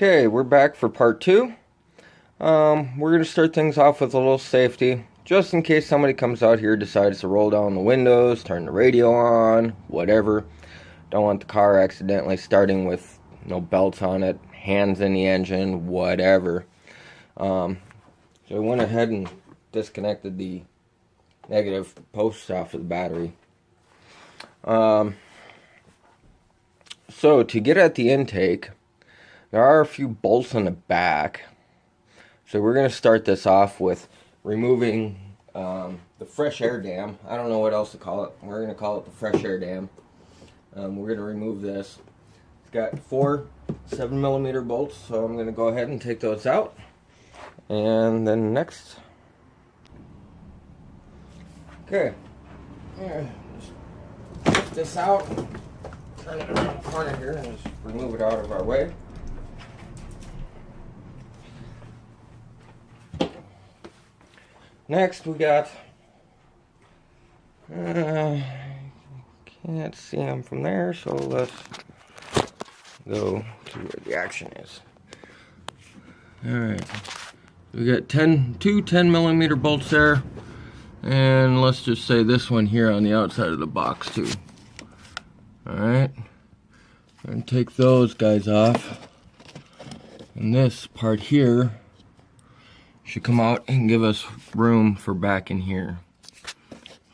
Okay, we're back for part 2. We're going to start things off with a little safety, just in case somebody comes out here, decides to roll down the windows, turn the radio on, whatever. Don't want the car accidentally starting with no belts on it, hands in the engine, whatever. So I went ahead and disconnected the negative posts off of the battery. So to get at the intake, there are a few bolts in the back. So we're going to start this off with removing the fresh air dam. I don't know what else to call it. We're going to call it the fresh air dam. We're going to remove this. It's got 4 7mm bolts, so I'm going to go ahead and take those out. And then next. Okay. Just lift this out. Turn it around the corner here and just remove it out of our way. Next we got, can't see them from there, so let's go to where the action is. Alright, we got two 10mm bolts there, and let's just say this one here on the outside of the box too. Alright, and take those guys off, and this part here should come out and give us room for back in here.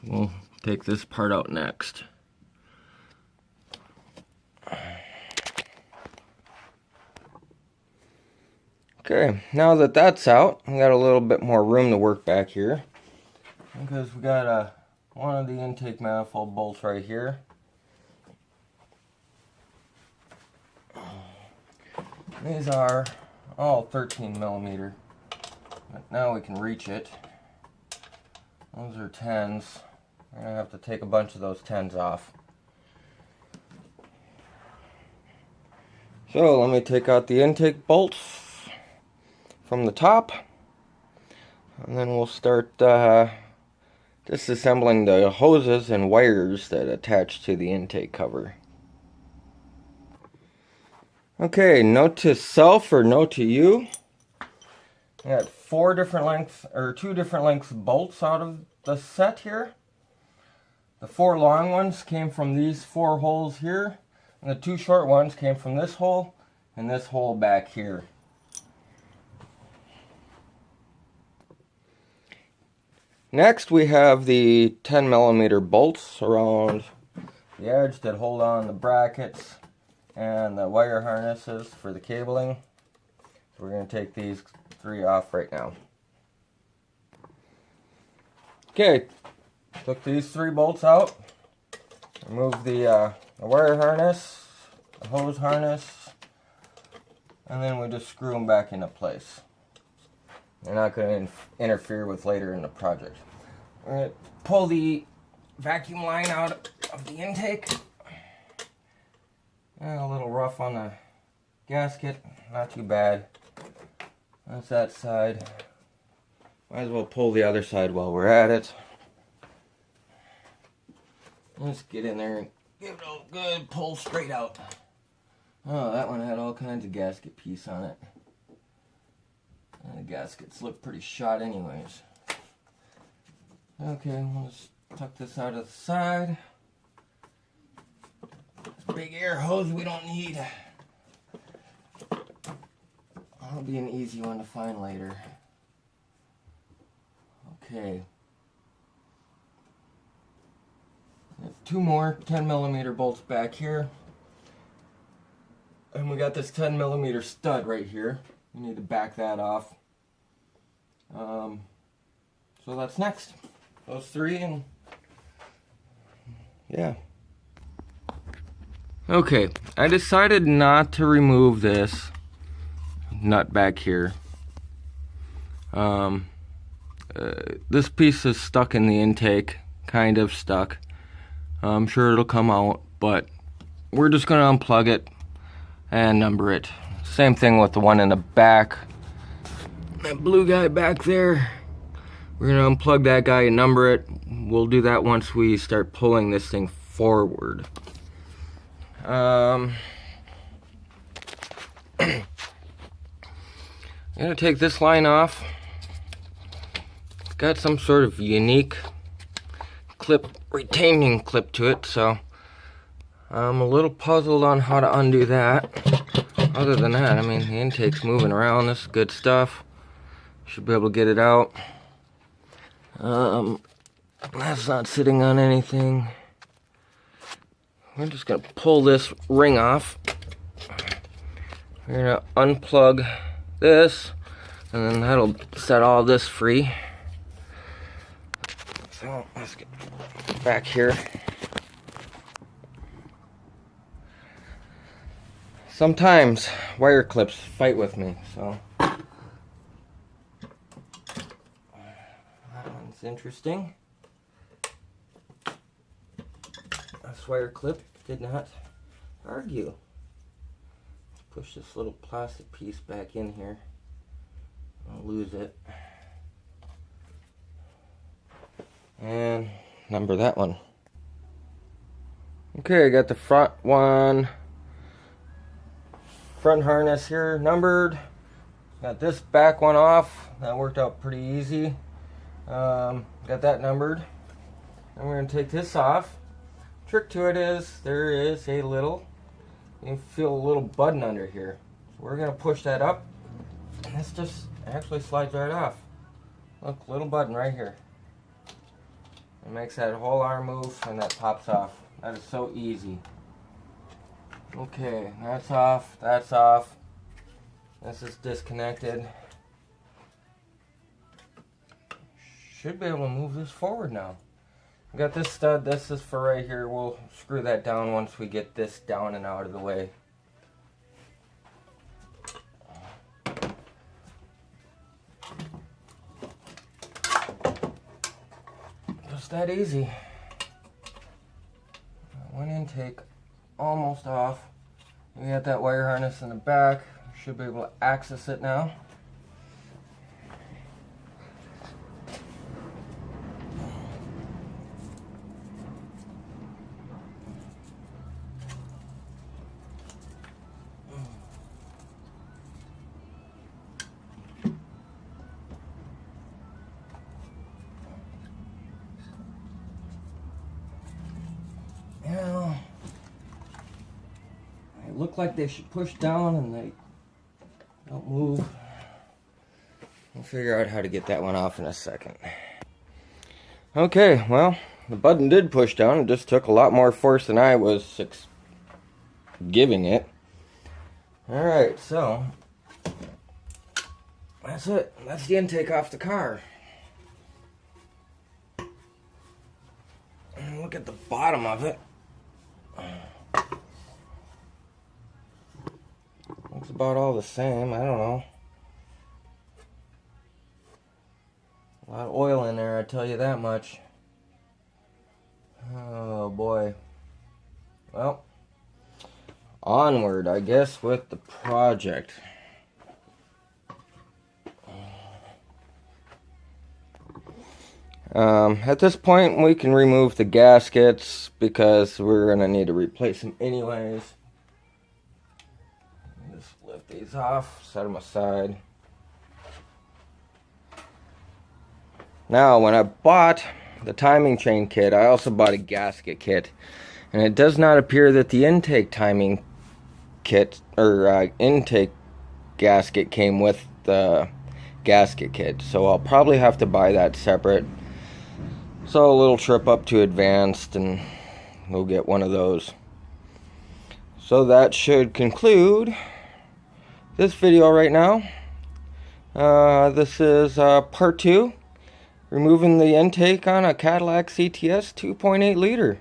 We'll take this part out next. Okay, now that that's out, we got a little bit more room to work back here, because we got one of the intake manifold bolts right here. These are all 13mm. But now we can reach it. Those are 10s. We're going to have to take a bunch of those 10s off. So let me take out the intake bolts from the top. And then we'll start disassembling the hoses and wires that attach to the intake cover. Okay, note to self or note to you. I got 2 different lengths of bolts out of the set here. The 4 long ones came from these 4 holes here, and the 2 short ones came from this hole and this hole back here. Next we have the 10mm bolts around the edge that hold on the brackets and the wire harnesses for the cabling. So we're going to take these 3 off right now. Okay, took these 3 bolts out, remove the wire harness, the hose harness, and then we just screw them back into place. They're not going to interfere with later in the project. We're going to pull the vacuum line out of the intake. A little rough on the gasket, not too bad. That's that side. Might as well pull the other side while we're at it. Let's get in there and give it a good pull straight out. Oh, that one had all kinds of gasket piece on it. And the gaskets look pretty shot anyways. Okay, we'll just tuck this out of the side. This big air hose we don't need. That'll be an easy one to find later. Okay. 2 more 10mm bolts back here. And we got this 10mm stud right here. We need to back that off. So that's next. Those 3 and yeah. Okay, I decided not to remove this nut back here. This piece is stuck in the intake, kind of stuck. I'm sure it'll come out, but we're just going to unplug it and number it. Same thing with the one in the back. That blue guy back there, we're going to unplug that guy and number it. We'll do that once we start pulling this thing forward. I'm gonna take this line off. It's got some sort of unique clip, retaining clip to it, so I'm a little puzzled on how to undo that. Other than that, I mean, the intake's moving around. This is good stuff. Should be able to get it out. That's not sitting on anything. We're just gonna pull this ring off. We're gonna unplug this, and then that'll set all this free. So let's get back here. Sometimes wire clips fight with me, so that one's interesting. This wire clip did not argue. Push this little plastic piece back in here. I'll lose it. And number that one. Okay, I got the front one. Front harness here numbered. Got this back one off. That worked out pretty easy. Got that numbered. And we're going to take this off. Trick to it is there is a little, you feel a little button under here. So we're going to push that up. And this just actually slides right off. Look, little button right here. It makes that whole arm move and that pops off. That is so easy. Okay, that's off, that's off. This is disconnected. Should be able to move this forward now. I got this stud, this is for right here. We'll screw that down once we get this down and out of the way. Just that easy. One intake almost off. We got that wire harness in the back. Should be able to access it now. Look like they should push down and they don't move. We'll figure out how to get that one off in a second. Okay, well, the button did push down. It just took a lot more force than I was giving it. Alright, so that's it. That's the intake off the car. And look at the bottom of it. Looks about all the same. I don't know. A lot of oil in there, I tell you that much. Oh boy. Well, onward, I guess, with the project. At this point, we can remove the gaskets because we're going to need to replace them anyways. Just lift these off, set them aside. Now, when I bought the timing chain kit, I also bought a gasket kit. And it does not appear that the intake timing kit, or intake gasket came with the gasket kit. So I'll probably have to buy that separate. So a little trip up to Advanced and we'll get one of those. So that should conclude this video right now. This is part 2. Removing the intake on a Cadillac CTS 2.8 liter.